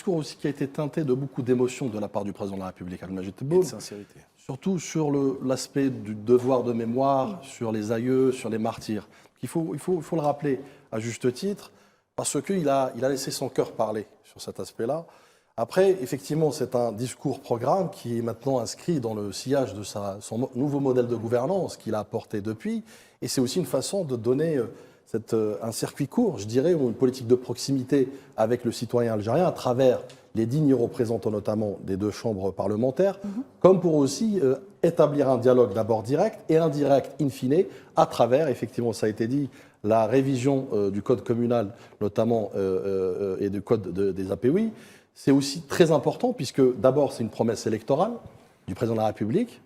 discours aussi qui a été teinté de beaucoup d'émotions de la part du président de la République, Abdelmajid Tebboune. Et de sincérité. Surtout sur l'aspect du devoir de mémoire, sur les aïeux, sur les martyrs. Il faut le rappeler à juste titre, parce qu'il a laissé son cœur parler sur cet aspect-là. Après, effectivement, c'est un discours-programme qui est maintenant inscrit dans le sillage de son nouveau modèle de gouvernance qu'il a apporté depuis. Et c'est aussi une façon de donner un circuit court, je dirais, ou une politique de proximité avec le citoyen algérien à travers les dignes représentants notamment des deux chambres parlementaires, comme pour aussi établir un dialogue d'abord direct et indirect in fine à travers, effectivement, ça a été dit, la révision du code communal notamment et du code des APOI. C'est aussi très important puisque d'abord c'est une promesse électorale du président de la République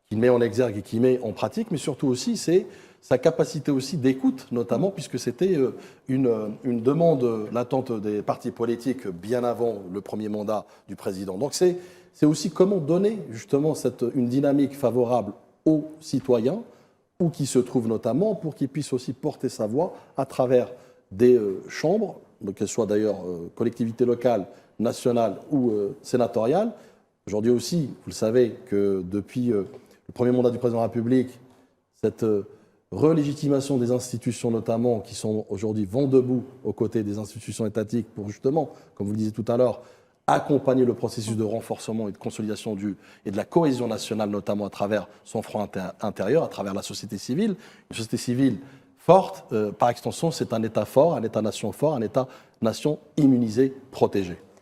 qu'il met en exergue et qu'il met en pratique, mais surtout aussi c'est sa capacité aussi d'écoute, notamment puisque c'était une demande latente des partis politiques bien avant le premier mandat du président. Donc c'est aussi comment donner justement une dynamique favorable aux citoyens, où qu'ils se trouvent notamment, pour qu'ils puissent aussi porter sa voix à travers des chambres, qu'elles soient d'ailleurs collectivités locales, nationales ou sénatoriales. Aujourd'hui aussi, vous le savez, que depuis le premier mandat du président de la République, cette relégitimation des institutions notamment, qui sont aujourd'hui vent debout aux côtés des institutions étatiques pour justement, comme vous le disiez tout à l'heure, accompagner le processus de renforcement et de consolidation et de la cohésion nationale, notamment à travers son front intérieur, à travers la société civile. Une société civile forte, par extension, c'est un État fort, un État-nation fort, un État-nation immunisé, protégé.